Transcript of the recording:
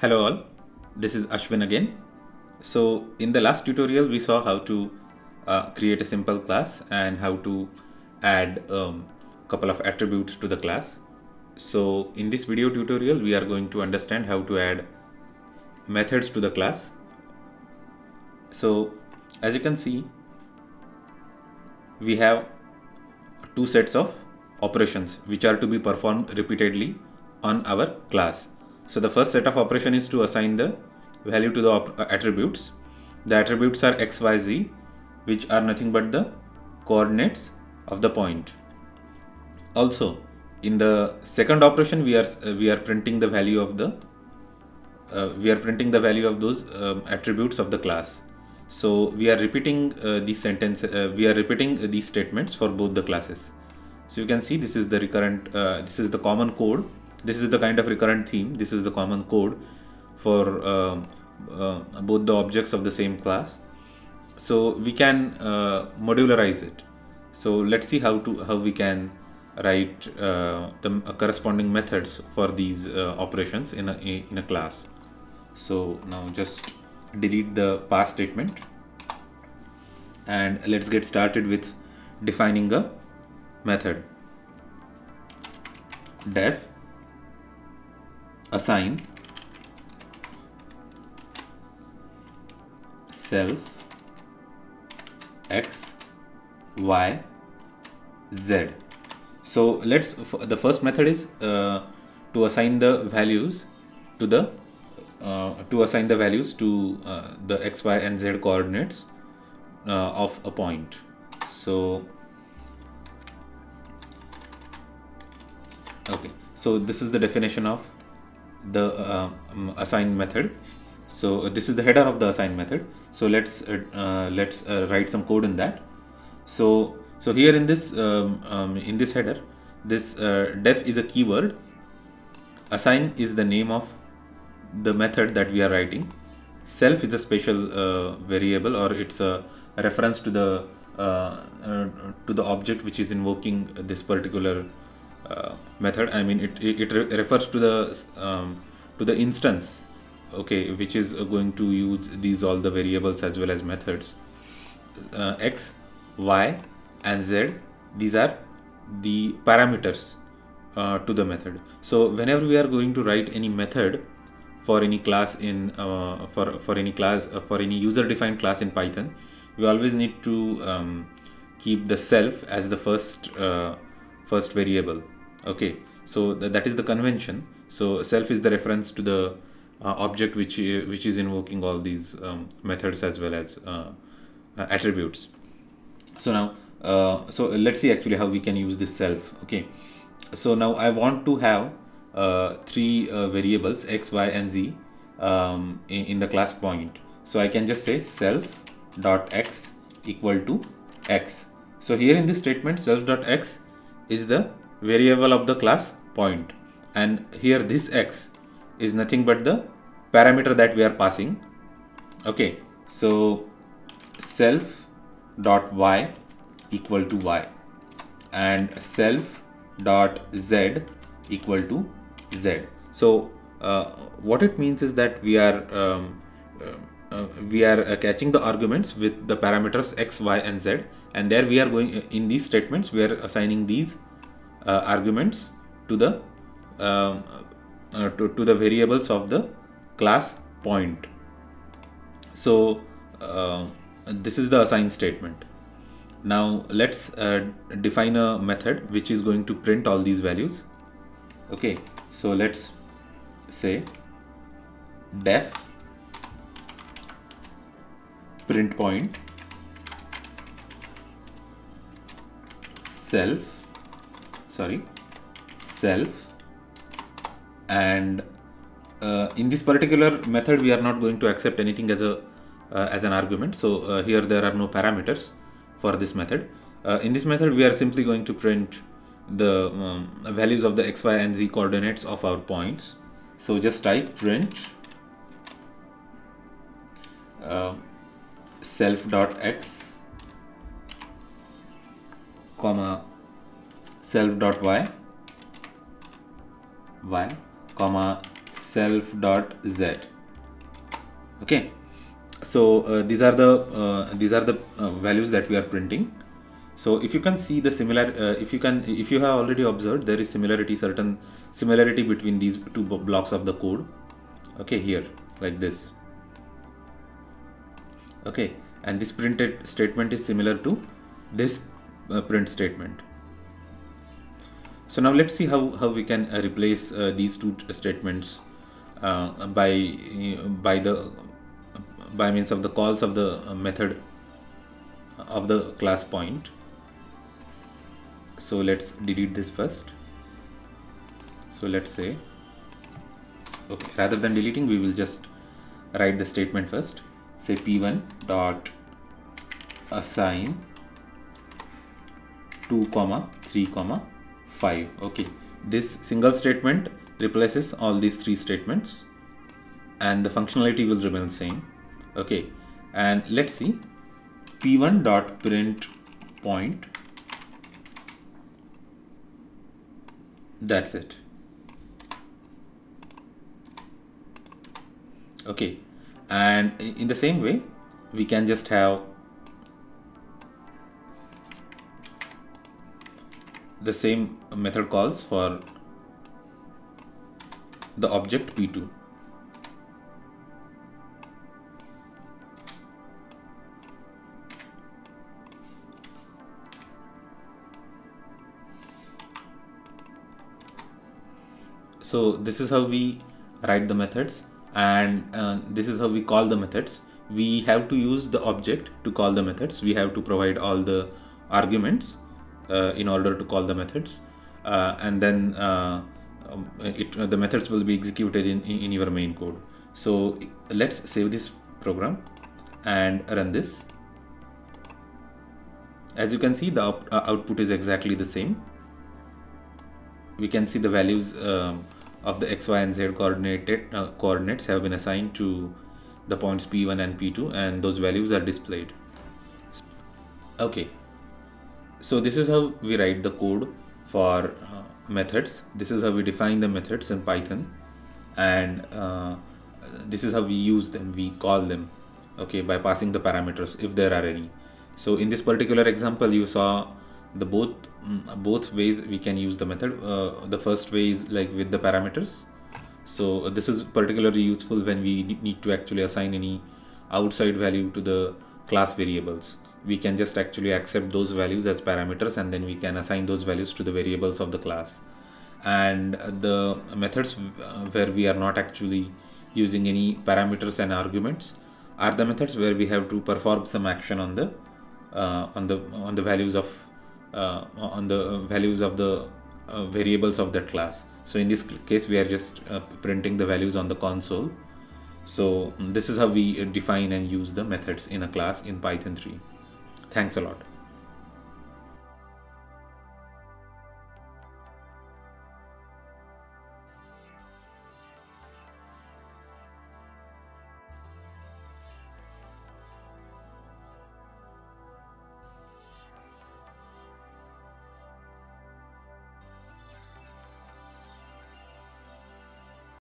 Hello all, this is Ashwin again. So in the last tutorial we saw how to create a simple class and how to add a couple of attributes to the class. So in this video tutorial we are going to understand how to add methods to the class. So as you can see, we have two sets of operations which are to be performed repeatedly on our class. So the first set of operation is to assign the value to the attributes. The attributes are x, y, z, which are nothing but the coordinates of the point. Also, in the second operation, we are printing the value of the those attributes of the class. So we are repeating we are repeating these statements for both the classes. So you can see this is the recurrent, this is the common code. This is the kind of recurrent theme. This is the common code for both the objects of the same class. So we can modularize it. So let's see how we can write the corresponding methods for these operations in a class. So now just delete the pass statement and let's get started with defining a method. Def assign self x, y, z. So the first method is to assign the values to the the x, y, and z coordinates of a point. So okay, so this is the definition of the assign method. So this is the header of the assign method. So let's write some code in that. So here in this header, this def is a keyword. Assign is the name of the method that we are writing. Self is a special variable, or it's a reference to the object which is invoking this particular method. I mean, it refers to the instance, okay, which is going to use all the variables as well as methods. X, y, and z, these are the parameters to the method. So whenever we are going to write any method for any class in for any user defined class in Python, we always need to keep the self as the first variable. Okay, so that is the convention. So self is the reference to the object which is invoking all these methods as well as attributes. So now so let's see actually how we can use this self. Okay, so now I want to have three variables x, y, and z in the class point. So I can just say self dot x equal to x. So here in this statement, self dot x is the variable of the class point, and here this x is nothing but the parameter that we are passing. Okay, so self dot y equal to y and self dot z equal to z. So what it means is that we are catching the arguments with the parameters x, y, and z, and there we are going in these statements we are assigning these arguments to the to the variables of the class point. So this is the assign statement. Now let's define a method which is going to print all these values. Okay, so let's say def print point self and in this particular method we are not going to accept anything as an argument. So here there are no parameters for this method. In this method we are simply going to print the values of the x, y, and z coordinates of our points. So just type print self dot x comma self dot y comma self.z. Okay, so these are the values that we are printing. So if you can see the similar, if you have already observed, there is certain similarity between these two blocks of the code. Okay, here like this. Okay, and this printed statement is similar to this print statement. So now let's see how we can replace these two statements by means of the calls of the method of the class point. So let's delete this first. So let's say, okay, rather than deleting, we will just write the statement first. Say p1 dot assign 2, 3, 5. Okay, this single statement replaces all these three statements and the functionality will remain same. Okay, and let's see p1 dot print point. That's it. Okay, and in the same way we can just have the same method calls for the object p2. So this is how we write the methods, and this is how we call the methods. We have to use the object to call the methods. We have to provide all the arguments in order to call the methods, and then the methods will be executed in your main code. So let's save this program and run this. As you can see, the output is exactly the same. We can see the values of the x, y, and z coordinates have been assigned to the points p1 and p2, and those values are displayed. Okay, so this is how we write the code for methods. This is how we define the methods in Python, and this is how we use them, we call them, okay, by passing the parameters if there are any. So in this particular example, you saw the both ways we can use the method. The first way is like with the parameters. So this is particularly useful when we need to actually assign any outside value to the class variables. We can just actually accept those values as parameters, and then we can assign those values to the variables of the class. And the methods where we are not actually using any parameters and arguments are the methods where we have to perform some action on the values of the variables of that class. So in this case, we are just printing the values on the console. So this is how we define and use the methods in a class in Python 3. Thanks a lot.